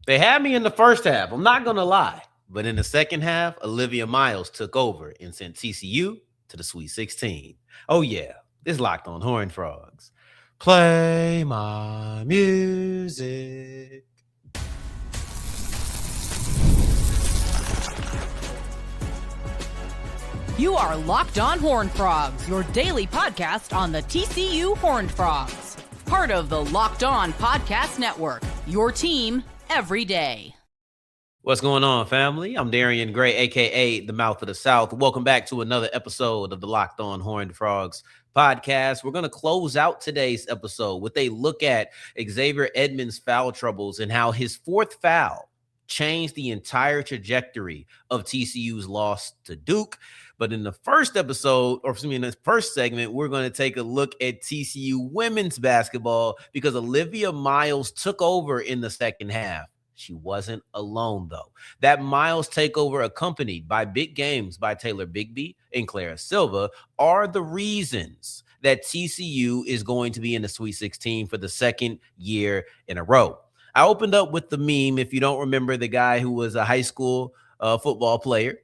They had me in the first half. I'm not going to lie. But in the second half, Olivia Miles took over and sent TCU to the Sweet 16. Oh, yeah. This locked on Horned Frogs. Play my music. You are Locked On Horned Frogs, your daily podcast on the TCU Horned Frogs. Part of the Locked On Podcast Network, your team every day. What's going on, family? I'm Darian Gray, a.k.a. the Mouth of the South. Welcome back to another episode of the Locked On Horned Frogs podcast. We're going to close out today's episode with a look at Xavier Edmonds' foul troubles and how his fourth foul changed the entire trajectory of TCU's loss to Duke. But in the first episode, or excuse me, in this first segment, we're going to take a look at TCU women's basketball because Olivia Miles took over in the second half. She wasn't alone, though. That Miles takeover, accompanied by big games by Taylor Bigby and Clara Silva, are the reasons that TCU is going to be in the Sweet 16 for the second year in a row. I opened up with the meme, if you don't remember, the guy who was a high school football player.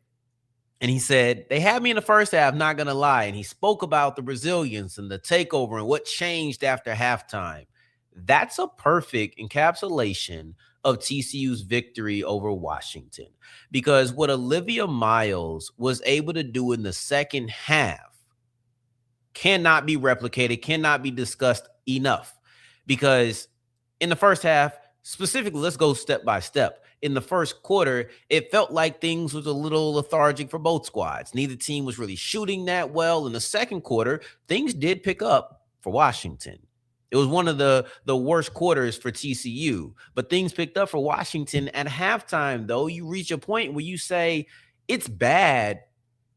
And he said, they had me in the first half, not going to lie. And he spoke about the Brazilians and the takeover and what changed after halftime. That's a perfect encapsulation of TCU's victory over Washington. Because what Olivia Miles was able to do in the second half cannot be replicated, cannot be discussed enough. Because in the first half, specifically, let's go step by step. In the first quarter, it felt like things was a little lethargic for both squads. Neither team was really shooting that well. In the second quarter, things did pick up for Washington. It was one of the worst quarters for TCU, but things picked up for Washington at halftime, though. You reach a point where you say, it's bad,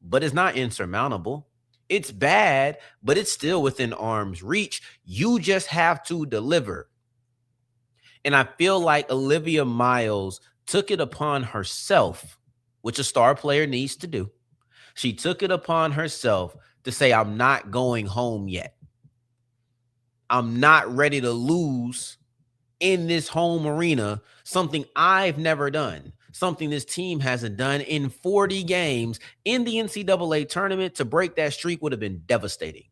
but it's not insurmountable. It's bad, but it's still within arm's reach. You just have to deliver. And I feel like Olivia Miles took it upon herself, which a star player needs to do. She took it upon herself to say, I'm not going home yet. I'm not ready to lose in this home arena, something I've never done, something this team hasn't done in 40 games in the NCAA tournament. To break that streak would have been devastating.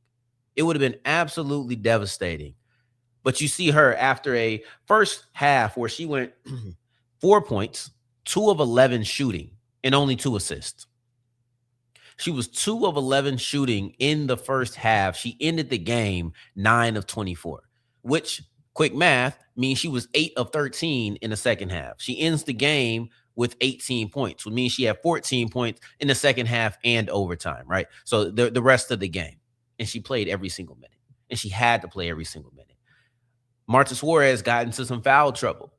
It would have been absolutely devastating. But you see her after a first half where she went 4 points, 2 of 11 shooting, and only 2 assists. She was 2 of 11 shooting in the first half. She ended the game 9 of 24, which, quick math, means she was 8 of 13 in the second half. She ends the game with 18 points, which means she had 14 points in the second half and overtime, right? So the rest of the game. And she played every single minute. And she had to play every single minute. Marta Suarez got into some foul trouble.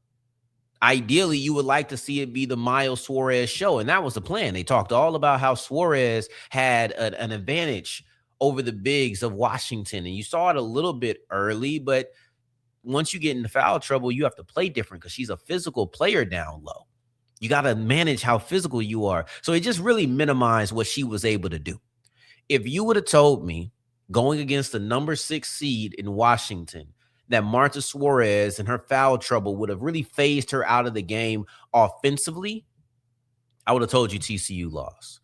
Ideally, you would like to see it be the Miles Suarez show, and that was the plan. They talked all about how Suarez had an advantage over the bigs of Washington, and you saw it a little bit early, but once you get into foul trouble, you have to play different because she's a physical player down low. You got to manage how physical you are. So it just really minimized what she was able to do. If you would have told me going against the number 6 seed in Washington that Marta Suarez and her foul trouble would have really phased her out of the game offensively, I would have told you TCU lost.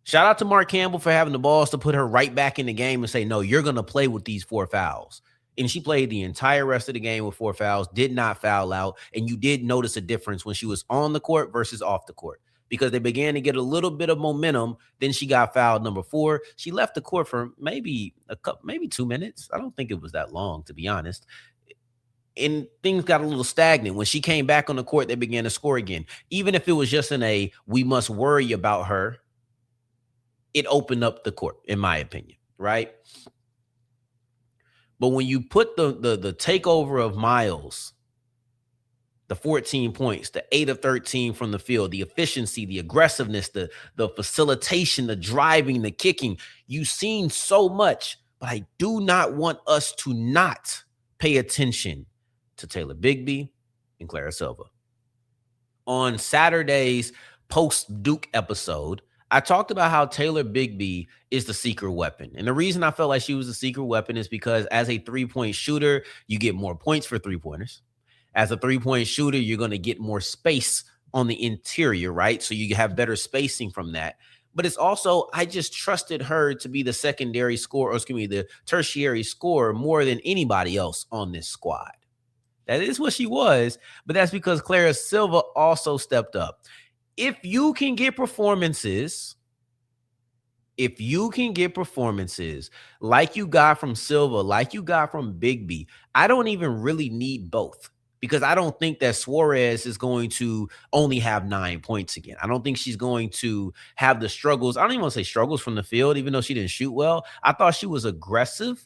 Shout out to Mark Campbell for having the balls to put her right back in the game and say, no, you're going to play with these 4 fouls. And she played the entire rest of the game with 4 fouls, did not foul out. And you did notice a difference when she was on the court versus off the court, because they began to get a little bit of momentum. Then she got fouled number 4. She left the court for maybe 2 minutes. I don't think it was that long, to be honest. And things got a little stagnant. When she came back on the court, they began to score again. Even if it was just in a, we must worry about her, it opened up the court, in my opinion, right? But when you put the takeover of Miles, the 14 points, the 8 of 13 from the field, the efficiency, the aggressiveness, the facilitation, the driving, the kicking, you've seen so much, but I do not want us to not pay attention to Taylor Bigby and Clara Silva. On Saturday's post-Duke episode, I talked about how Taylor Bigby is the secret weapon. And the reason I felt like she was a secret weapon is because as a three-point shooter, you get more points for three-pointers. As a three-point shooter, you're going to get more space on the interior, right? So you have better spacing from that. But it's also, I just trusted her to be the secondary scorer, or excuse me, the tertiary scorer more than anybody else on this squad. That is what she was, but that's because Clara Silva also stepped up. If you can get performances like you got from Silva, like you got from Bigby, I don't even really need both, because I don't think that Suarez is going to only have 9 points again. I don't think she's going to have the struggles. I don't even want to say struggles from the field, even though she didn't shoot well. I thought she was aggressive.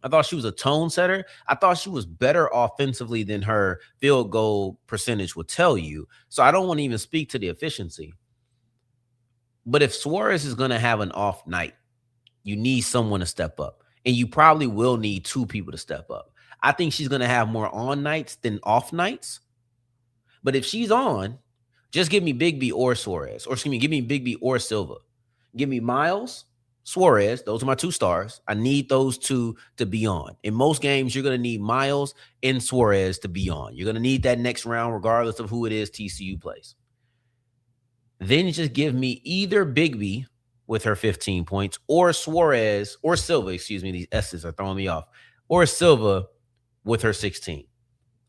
I thought she was a tone setter. I thought she was better offensively than her field goal percentage would tell you. So I don't want to even speak to the efficiency. But if Suarez is going to have an off night, you need someone to step up. And you probably will need two people to step up. I think she's going to have more on nights than off nights. But if she's on, just give me Bigby or Suarez. Or excuse me, give me Bigby or Silva. Give me Miles, Suarez. Those are my two stars. I need those two to be on. In most games, you're going to need Miles and Suarez to be on. You're going to need that next round, regardless of who it is TCU plays. Then just give me either Bigby with her 15 points or Suarez or Silva, excuse me, these S's are throwing me off, or Silva with her 16.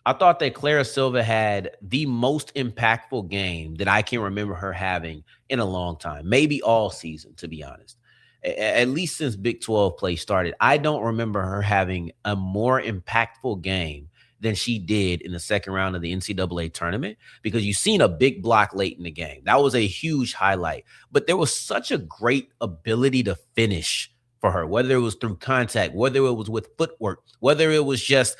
I thought that Clara Silva had the most impactful game that I can remember her having in a long time, maybe all season, to be honest. At least since Big 12 play started, I don't remember her having a more impactful game than she did in the second round of the NCAA tournament, because you've seen a big block late in the game. That was a huge highlight, but there was such a great ability to finish for her, whether it was through contact, whether it was with footwork, whether it was just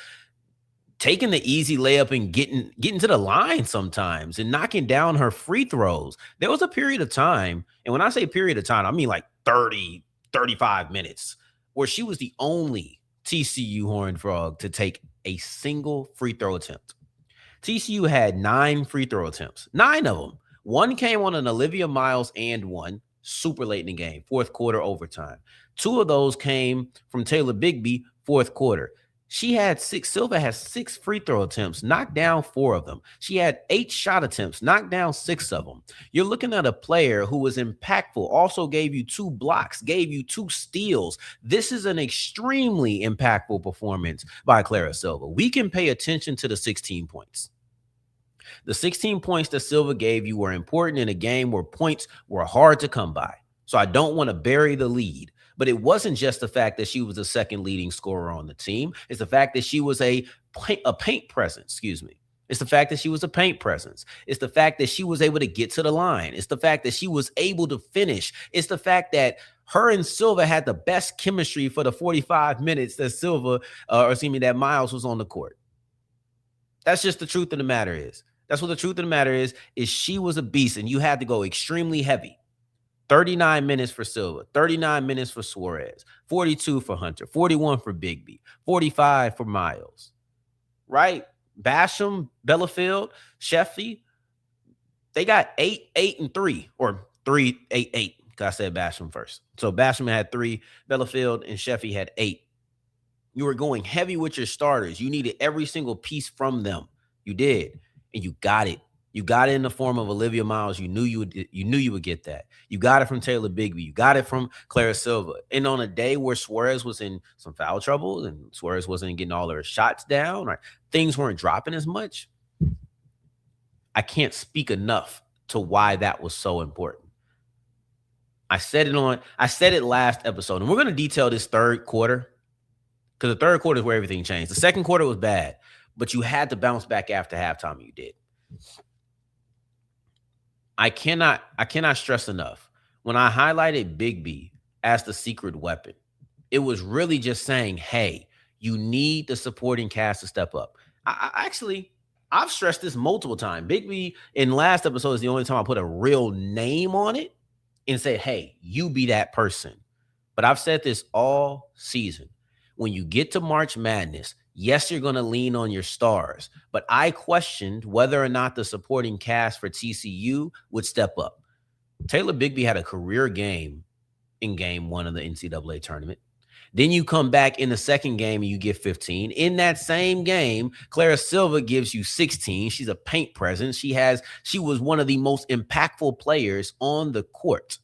taking the easy layup and getting to the line sometimes and knocking down her free throws. There was a period of time, and when I say period of time, I mean like 30, 35 minutes, where she was the only TCU Horned Frog to take a single free throw attempt. TCU had 9 free throw attempts, 9 of them. One came on an Olivia Miles and one super late in the game, fourth quarter overtime. 2 of those came from Taylor Bigby, fourth quarter. Silva has 6 free throw attempts, knocked down 4 of them. She had 8 shot attempts, knocked down 6 of them. You're looking at a player who was impactful, also gave you 2 blocks, gave you 2 steals. This is an extremely impactful performance by Clara Silva. We can pay attention to the 16 points. The 16 points that Silva gave you were important in a game where points were hard to come by. So I don't want to bury the lead. But it wasn't just the fact that she was the second leading scorer on the team. It's the fact that she was a paint presence, excuse me. It's the fact that she was a paint presence. It's the fact that she was able to get to the line. It's the fact that she was able to finish. It's the fact that her and Silva had the best chemistry for the 45 minutes that that Miles was on the court. That's just the truth of the matter is. That's what the truth of the matter is she was a beast, and you had to go extremely heavy. 39 minutes for Silva, 39 minutes for Suarez, 42 for Hunter, 41 for Bigby, 45 for Miles, right? Basham, Bellafield, Sheffy, they got 8, 8, and 3, or 3, 8, 8. I said Basham first. So Basham had 3, Bellafield and Sheffy had 8. You were going heavy with your starters. You needed every single piece from them. You did, and you got it. You got it in the form of Olivia Miles. You knew you would get that. You got it from Taylor Bigby. You got it from Clara Silva. And on a day where Suarez was in some foul trouble and Suarez wasn't getting all her shots down, right? Things weren't dropping as much. I can't speak enough to why that was so important. I said it last episode, and we're going to detail this third quarter, because the third quarter is where everything changed. The second quarter was bad, but you had to bounce back after halftime. You did. I cannot stress enough, when I highlighted Bigby as the secret weapon, it was really just saying, hey, you need the supporting cast to step up. I've stressed this multiple times. Bigby in last episode is the only time I put a real name on it and said, hey, you be that person. But I've said this all season. When you get to March Madness, yes, you're going to lean on your stars, but I questioned whether or not the supporting cast for TCU would step up. Taylor Bigby had a career game in game 1 of the NCAA tournament. Then you come back in the second game and you get 15. In that same game, Clara Silva gives you 16. She's a paint presence. She was one of the most impactful players on the court.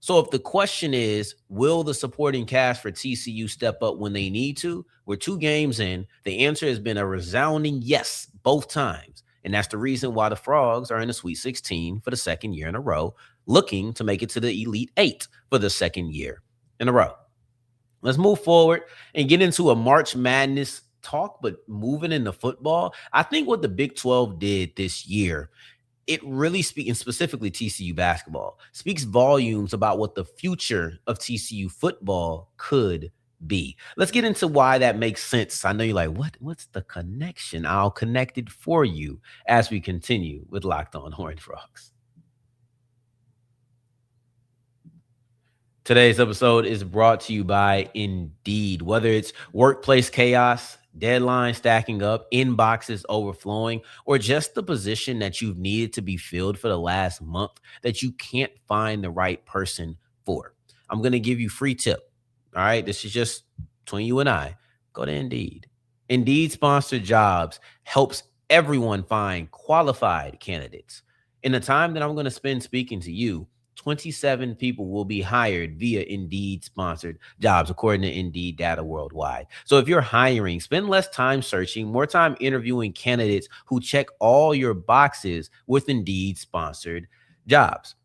So if the question is, will the supporting cast for TCU step up when they need to? We're 2 games in. The answer has been a resounding yes both times. And that's the reason why the Frogs are in the Sweet 16 for the second year in a row, looking to make it to the Elite 8 for the second year in a row. Let's move forward and get into a March Madness talk, but moving into football. I think what the Big 12 did this year, it really speaks, and specifically TCU basketball, speaks volumes about what the future of TCU football could be. Let's get into why that makes sense. I know you're like, what's the connection? I'll connect it for you as we continue with Locked On Horned Frogs. Today's episode is brought to you by Indeed. Whether it's workplace chaos, deadlines stacking up, inboxes overflowing, or just the position that you've needed to be filled for the last month that you can't find the right person for, I'm going to give you a free tip. All right, this is just between you and I. Go to Indeed. Indeed sponsored jobs helps everyone find qualified candidates. In the time that I'm going to spend speaking to you, 27 people will be hired via Indeed sponsored jobs, according to Indeed data worldwide. So if you're hiring, spend less time searching, more time interviewing candidates who check all your boxes with Indeed sponsored jobs.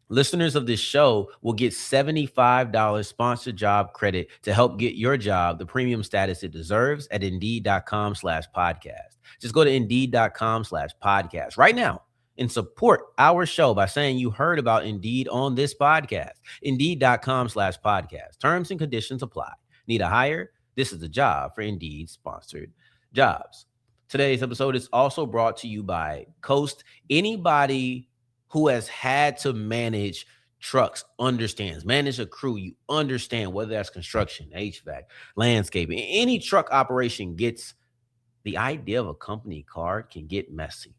Listeners of this show will get $75 sponsored job credit to help get your job the premium status it deserves at Indeed.com/podcast. Just go to Indeed.com/podcast right now and support our show by saying you heard about Indeed on this podcast. Indeed.com/podcast. Terms and conditions apply. Need a hire? This is the job for Indeed sponsored jobs. Today's episode is also brought to you by Coast. Anybody who has had to manage trucks understands. Manage a crew, you understand, whether that's construction, HVAC, landscaping, any truck operation gets the idea of a company card can get messy.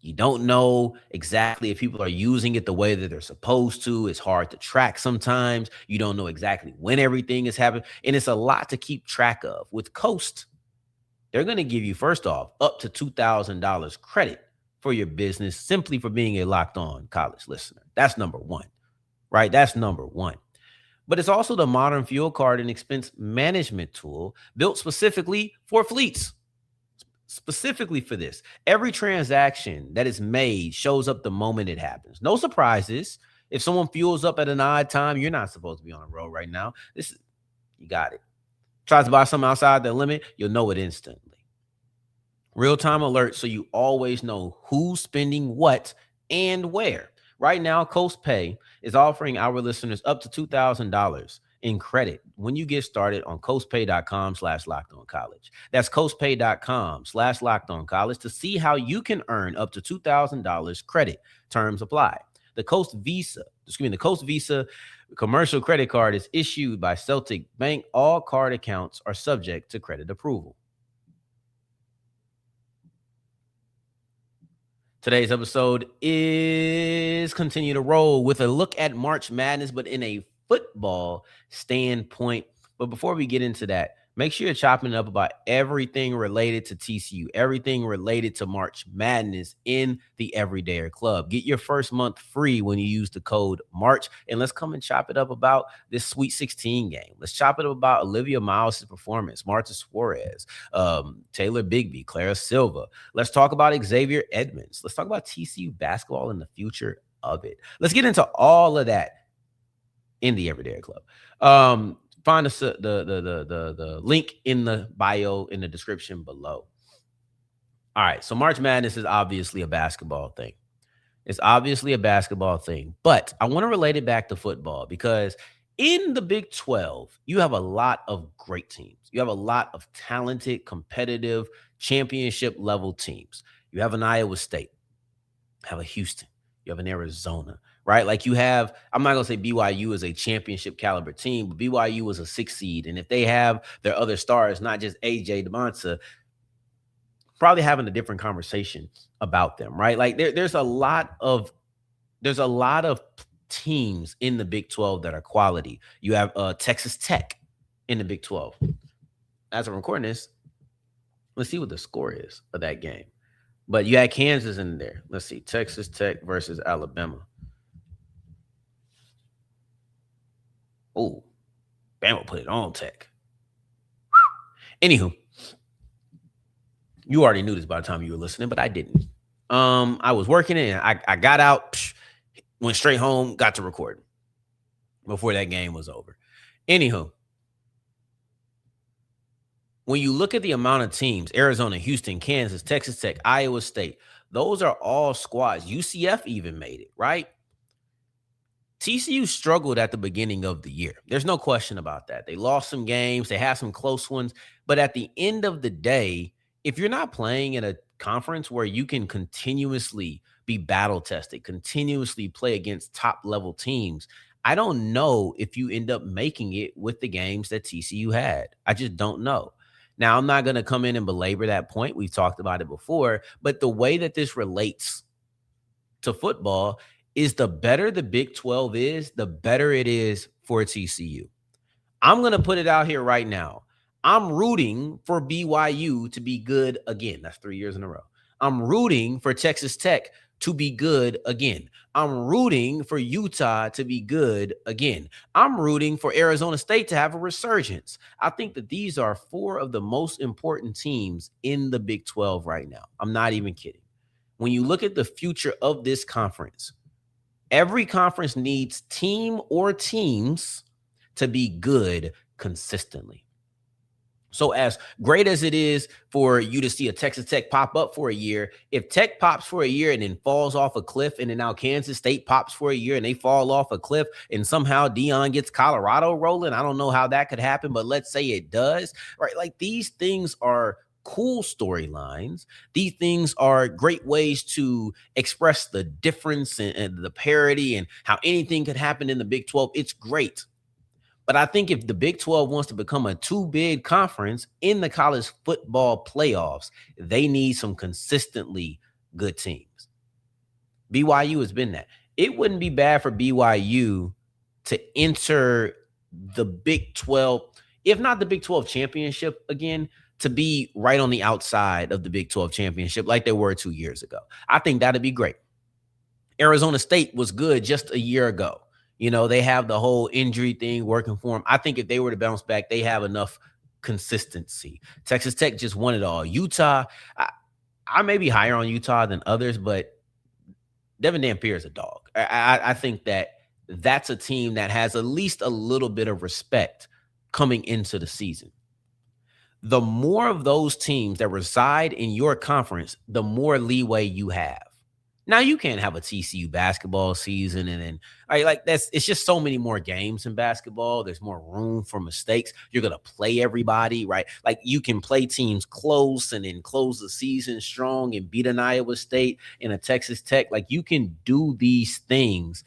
You don't know exactly if people are using it the way that they're supposed to. It's hard to track sometimes. You don't know exactly when everything is happening. And it's a lot to keep track of. With Coast, they're going to give you, first off, up to $2,000 credit for your business simply for being a Locked On College listener. That's number one, right? That's number one. But it's also the modern fuel card and expense management tool built specifically for fleets. Specifically for this, every transaction that is made shows up the moment it happens. No surprises. If someone fuels up at an odd time, you're not supposed to be on the road right now. You got it. Tries to buy something outside the limit, you'll know it instantly. Real-time alerts so you always know who's spending what and where. Right now, Coast Pay is offering our listeners up to $2,000 in credit when you get started on coastpay.com/lockedoncollege. That's coastpay.com/lockedoncollege to see how you can earn up to $2,000 credit. Terms apply. The Coast Visa commercial credit card is issued by Celtic Bank. All card accounts are subject to credit approval. Today's episode is continue to roll with a look at March Madness, but in a football standpoint. But before we get into that, make sure you're chopping it up about everything related to TCU, everything related to March Madness in the Everydayer Club. Get your first month free when you use the code MARCH. And let's come and chop it up about this Sweet 16 game. Let's chop it up about Olivia Miles' performance, Marta Suarez, Taylor Bigby, Clara Silva. Let's talk about Xavier Edmonds. Let's talk about TCU basketball and the future of it. Let's get into all of that in the Everydayer Club. Find us the link in the bio in the description below. All right, so March Madness is obviously a basketball thing. It's obviously a basketball thing, but I want to relate it back to football because in the Big 12, you have a lot of great teams. You have a lot of talented, competitive, championship level teams. You have an Iowa State, you have a Houston, you have an Arizona, right? Like you have, I'm not going to say BYU is a championship caliber team, but BYU is a 6 seed. And if they have their other stars, not just AJ DeMonta, probably having a different conversation about them, right? Like there's a lot of teams in the Big 12 that are quality. You have Texas Tech in the Big 12. As I'm recording this, let's see what the score is of that game. But you had Kansas in there. Let's see, Texas Tech versus Alabama. Oh, Bama put it on Tech. Anywho, you already knew this by the time you were listening, but I didn't. I was working and I got out, went straight home, got to recording before that game was over. Anywho, when you look at the amount of teams, Arizona, Houston, Kansas, Texas Tech, Iowa State, those are all squads. UCF even made it, right? TCU struggled at the beginning of the year. There's no question about that. They lost some games. They had some close ones. But at the end of the day, if you're not playing in a conference where you can continuously be battle tested, continuously play against top level teams, I don't know if you end up making it with the games that TCU had. I just don't know. Now, I'm not going to come in and belabor that point. We've talked about it before, but the way that this relates to football is the better the Big 12 is, the better it is for TCU. I'm going to put it out here right now. I'm rooting for BYU to be good again. That's 3 years in a row. I'm rooting for Texas Tech to be good again. I'm rooting for Utah to be good again. I'm rooting for Arizona State to have a resurgence. I think that these are four of the most important teams in the Big 12 right now. I'm not even kidding. When you look at the future of this conference, every conference needs team or teams to be good consistently. So as great as it is for you to see a Texas Tech pop up for a year, if Tech pops for a year and then falls off a cliff, and then now Kansas State pops for a year and they fall off a cliff, and somehow Dion gets Colorado rolling, I don't know how that could happen, but let's say it does, right? Like, these things are cool storylines. These things are great ways to express the difference and the parity and how anything could happen in the Big 12. It's great. But I think if the Big 12 wants to become a too-big conference in the college football playoffs, they need some consistently good teams. BYU has been that. It wouldn't be bad for BYU to enter the Big 12, if not the Big 12 championship again, to be right on the outside of the Big 12 championship like they were 2 years ago. I think that'd be great. Arizona State was good just a year ago. You know, they have the whole injury thing working for them. I think if they were to bounce back, they have enough consistency. Texas Tech just won it all. Utah, I may be higher on Utah than others, but Devin Dampier is a dog. I think that that's a team that has at least a little bit of respect coming into the season. The more of those teams that reside in your conference, the more leeway you have. Now, you can't have a TCU basketball season and then it's just so many more games in basketball. There's more room for mistakes. You're going to play everybody, right? Like, you can play teams close and then close the season strong and beat an Iowa State and a Texas Tech. Like, you can do these things,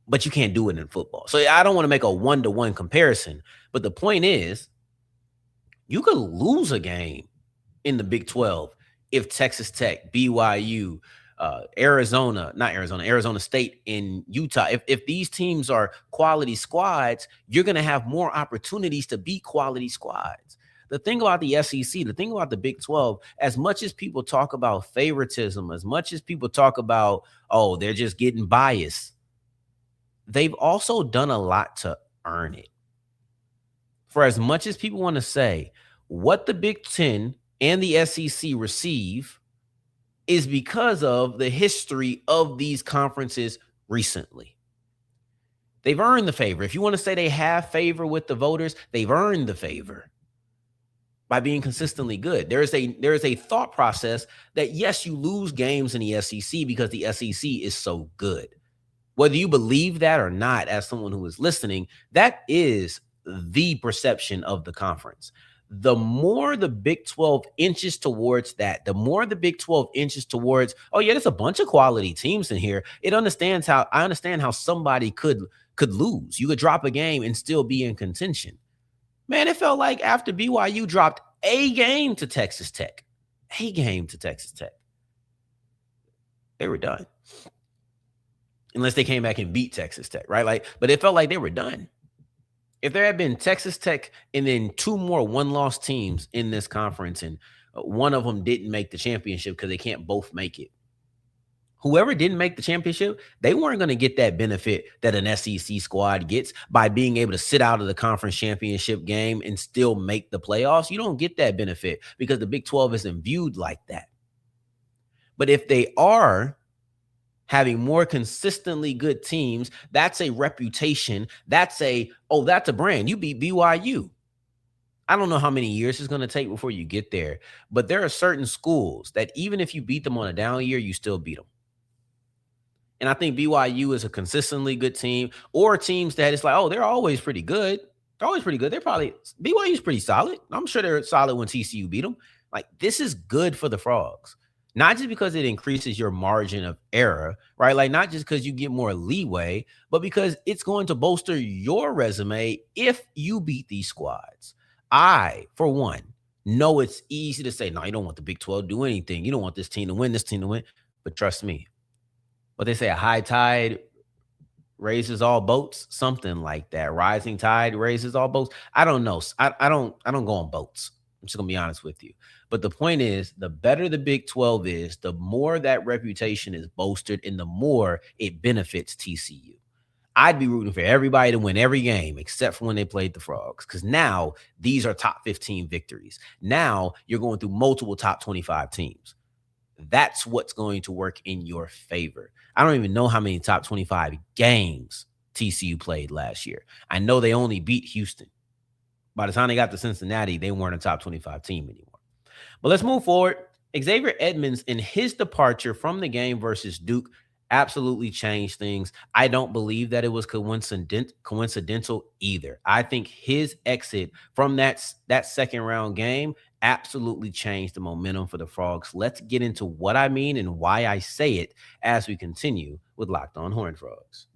but you can't do it in football. So I don't want to make a one-to-one comparison, but the point is, you could lose a game in the Big 12 if Texas Tech, BYU, Arizona State, and Utah, if these teams are quality squads, you're going to have more opportunities to beat quality squads. The thing about the SEC, the thing about the Big 12, as much as people talk about favoritism, as much as people talk about, oh, they're just getting biased, they've also done a lot to earn it. For as much as people want to say, what the Big 10 and the SEC receive is because of the history of these conferences recently. They've earned the favor. If you want to say they have favor with the voters, they've earned the favor by being consistently good. There is a thought process that, yes, you lose games in the SEC because the SEC is so good. Whether you believe that or not, as someone who is listening, that is the perception of the conference. The more the Big 12 inches towards that, the more the Big 12 inches towards, oh yeah, there's a bunch of quality teams in here. I understand how somebody could lose. You could drop a game and still be in contention. Man, it felt like after BYU dropped a game to Texas Tech, they were done. unless they came back and beat Texas Tech, right? Like, but it felt like they were done. If there had been Texas Tech and then two more one-loss teams in this conference, and one of them didn't make the championship because they can't both make it, whoever didn't make the championship, they weren't going to get that benefit that an SEC squad gets by being able to sit out of the conference championship game and still make the playoffs. You don't get that benefit because the Big 12 isn't viewed like that. But if they are having more consistently good teams, that's a reputation. That's a brand. You beat BYU. I don't know how many years it's going to take before you get there, but there are certain schools that even if you beat them on a down year, you still beat them. And I think BYU is a consistently good team, or teams that it's like, oh, they're always pretty good. They're always pretty good. BYU's pretty solid. I'm sure they're solid when TCU beat them. Like, this is good for the Frogs. Not just because it increases your margin of error, right? Like, not just because you get more leeway, but because it's going to bolster your resume if you beat these squads. I, for one, know it's easy to say, no, you don't want the Big 12 to do anything. You don't want this team to win, But trust me, what they say, a high tide raises all boats, something like that. Rising tide raises all boats. I don't know. I don't go on boats. I'm just going to be honest with you. But the point is, the better the Big 12 is, the more that reputation is bolstered and the more it benefits TCU. I'd be rooting for everybody to win every game except for when they played the Frogs, because now these are top 15 victories. Now you're going through multiple top 25 teams. That's what's going to work in your favor. I don't even know how many top 25 games TCU played last year. I know they only beat Houston. By the time they got to Cincinnati, they weren't a top 25 team anymore. But let's move forward. Xavier Edmonds, in his departure from the game versus Duke, absolutely changed things. I don't believe that it was coincidental either. I think his exit from that second round game absolutely changed the momentum for the Frogs. Let's get into what I mean and why I say it as we continue with Locked On Horned Frogs.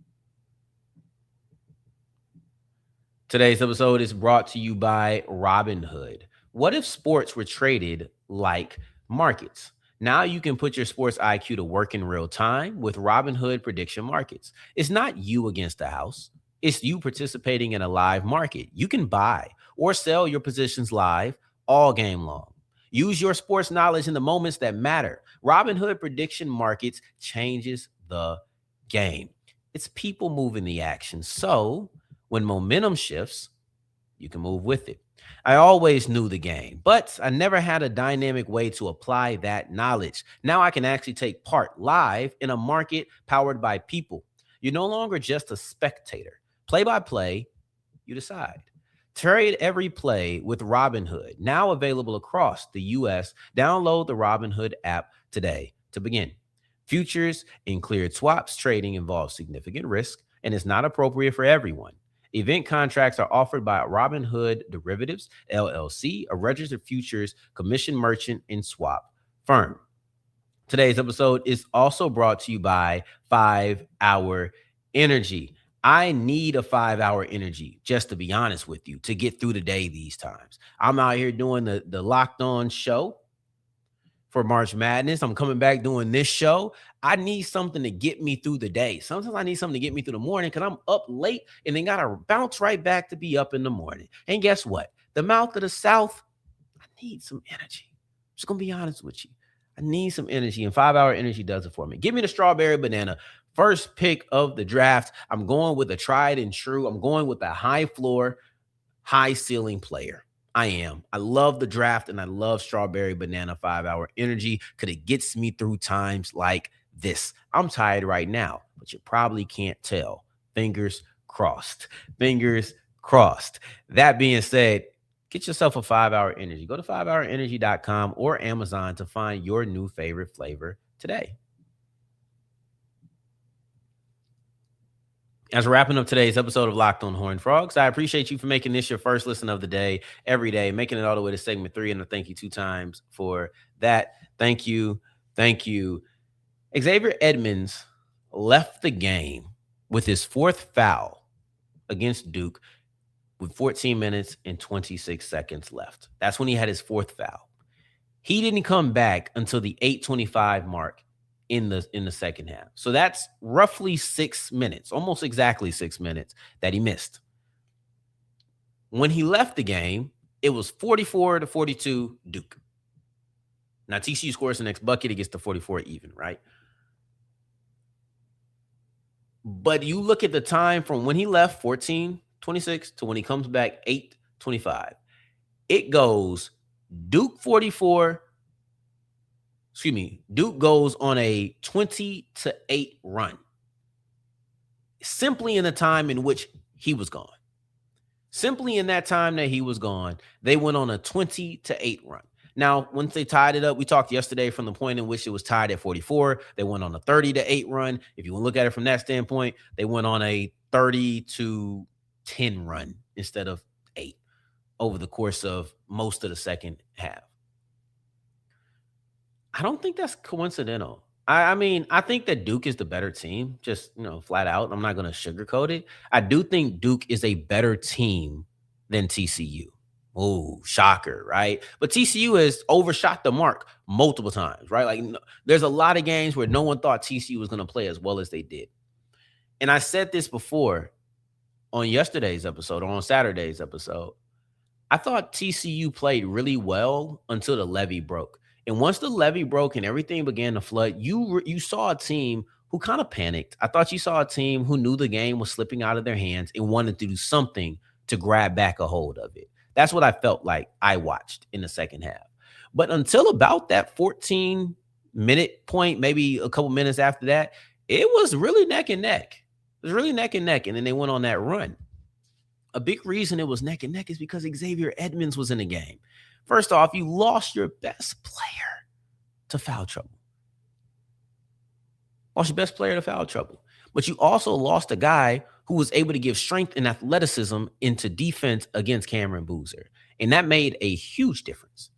Today's episode is brought to you by Robinhood. What if sports were traded like markets? Now you can put your sports IQ to work in real time with Robinhood prediction markets. It's not you against the house. It's you participating in a live market. You can buy or sell your positions live all game long. Use your sports knowledge in the moments that matter. Robinhood prediction markets changes the game. It's people moving the action. So when momentum shifts, you can move with it. I always knew the game, but I never had a dynamic way to apply that knowledge. Now I can actually take part live in a market powered by people. You're no longer just a spectator. Play by play, you decide. Trade every play with Robinhood, now available across the U.S. Download the Robinhood app today to begin. Futures and cleared swaps trading involves significant risk and is not appropriate for everyone. Event contracts are offered by Robinhood Derivatives, LLC, a registered futures commission merchant and swap firm. Today's episode is also brought to you by 5-Hour Energy. I need a 5-hour energy, just to be honest with you, to get through the day these times. I'm out here doing the Locked On show for March Madness. I'm coming back doing this show. I need something to get me through the day. Sometimes I need something to get me through the morning because I'm up late and then got to bounce right back to be up in the morning. And guess what? The mouth of the South, I need some energy. I'm just going to be honest with you. I need some energy, and 5-hour energy does it for me. Give me the strawberry banana. First pick of the draft. I'm going with a tried and true. I'm going with a high floor, high ceiling player. I am. I love the draft, and I love strawberry banana 5-hour energy because it gets me through times like this. I'm tired right now, but you probably can't tell. Fingers crossed. Fingers crossed. That being said, get yourself a 5-hour energy. Go to 5hourenergy.com or Amazon to find your new favorite flavor today. As we're wrapping up today's episode of Locked On Horned Frogs, I appreciate you for making this your first listen of the day, every day, making it all the way to segment 3, and I thank you 2 times for that. Thank you. Thank you. Xavier Edmonds left the game with his 4th foul against Duke with 14 minutes and 26 seconds left. That's when he had his 4th foul. He didn't come back until the 8:25 mark in the second half. So that's roughly 6 minutes, almost exactly 6 minutes that he missed. When he left the game, it was 44-42 Duke. Now TCU scores the next bucket, it gets to 44 even, right? But you look at the time from when he left, 14-26, to when he comes back, 8-25. It goes Duke 44. Duke goes on a 20-8 run. Simply in the time in which he was gone. Simply in that time that he was gone, they went on a 20-8 run. Now, once they tied it up, we talked yesterday from the point in which it was tied at 44. They went on a 30-8 run. If you want to look at it from that standpoint, they went on a 30-10 run instead of 8 over the course of most of the second half. I don't think that's coincidental. I mean, I think that Duke is the better team, just, flat out. I'm not going to sugarcoat it. I do think Duke is a better team than TCU. Oh, shocker, right? But TCU has overshot the mark multiple times, right? Like, there's a lot of games where no one thought TCU was going to play as well as they did. And I said this before on yesterday's episode, or on Saturday's episode. I thought TCU played really well until the levee broke. And once the levee broke and everything began to flood, you saw a team who kind of panicked. I thought you saw a team who knew the game was slipping out of their hands and wanted to do something to grab back a hold of it. That's what I felt like I watched in the second half. But until about that 14-minute point, maybe a couple minutes after that, it was really neck and neck. It was really neck and neck. And then they went on that run. A big reason it was neck and neck is because Xavier Edmonds was in the game. First off, you lost your best player to foul trouble. Lost your best player to foul trouble. But you also lost a guy who was able to give strength and athleticism into defense against Cameron Boozer. And that made a huge difference.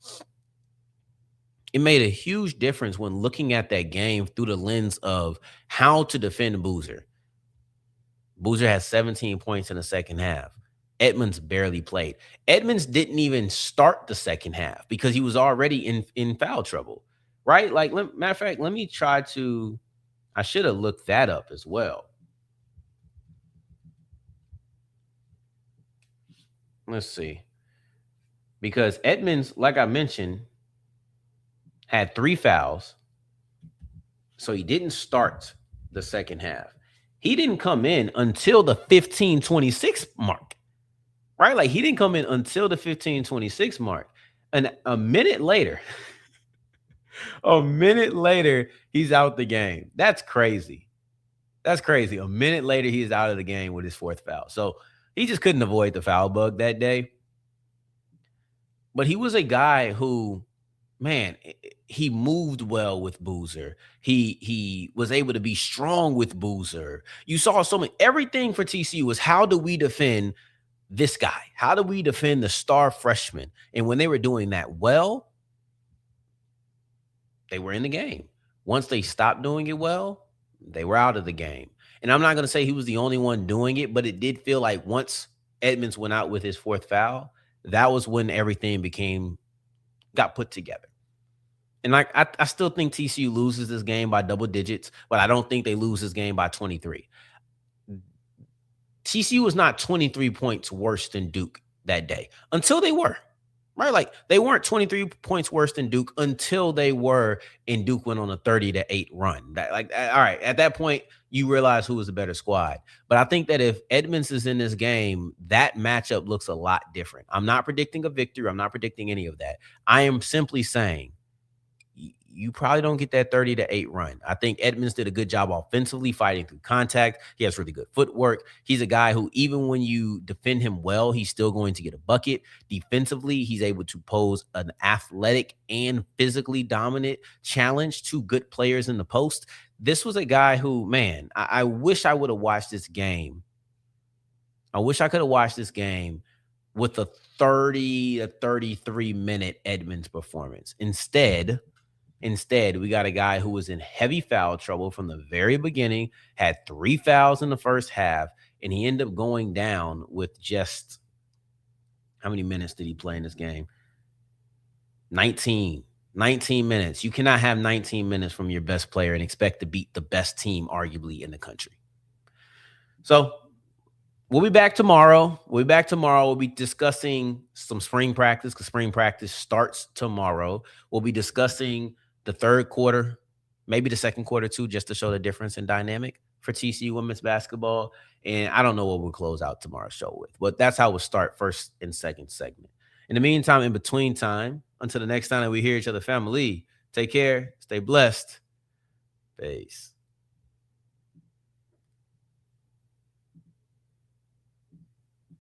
It made a huge difference when looking at that game through the lens of how to defend Boozer. Boozer had 17 points in the second half. Edmonds barely played. Edmonds didn't even start the second half because he was already in foul trouble, right? Like, matter of fact, let me try to, I should have looked that up as well. Let's see. Because Edmonds, like I mentioned, had 3 fouls. So he didn't start the second half. He didn't come in until the 15-26 mark. Right? Like, he didn't come in until the 15-26 mark. And a minute later, he's out the game. That's crazy. That's crazy. A minute later, he's out of the game with his 4th foul. So he just couldn't avoid the foul bug that day. But he was a guy who, man, he moved well with Boozer. He was able to be strong with Boozer. You saw everything for TCU was, how do we defend this guy? How do we defend the star freshman? And when they were doing that well, they were in the game. Once they stopped doing it well, they were out of the game. And I'm not going to say he was the only one doing it, but it did feel like once Edmonds went out with his 4th foul, that was when everything got put together. And I still think TCU loses this game by double digits, but I don't think they lose this game by 23. TCU was not 23 points worse than Duke that day until they were, right? Like, they weren't 23 points worse than Duke until they were, and Duke went on a 30-8 run. All right, at that point, you realize who was the better squad. But I think that if Edmonds is in this game, that matchup looks a lot different. I'm not predicting a victory. I'm not predicting any of that. I am simply saying you probably don't get that 30-8 run. I think Edmonds did a good job offensively fighting through contact. He has really good footwork. He's a guy who, even when you defend him well, he's still going to get a bucket. Defensively, he's able to pose an athletic and physically dominant challenge to good players in the post. This was a guy who, man, I wish I would have watched this game. I wish I could have watched this game with a 30 to 33 minute Edmonds performance. Instead, we got a guy who was in heavy foul trouble from the very beginning, had 3 fouls in the first half, and he ended up going down with just, how many minutes did he play in this game? 19 19 minutes. You cannot have 19 minutes from your best player and expect to beat the best team, arguably, in the country. So we'll be back tomorrow. We'll be discussing some spring practice because spring practice starts tomorrow. We'll be discussing the third quarter, maybe the second quarter too, just to show the difference in dynamic for TCU women's basketball. And I don't know what we'll close out tomorrow's show with, but that's how we'll start first and second segment. In the meantime, in between time, until the next time that we hear each other, family, take care, stay blessed. Peace.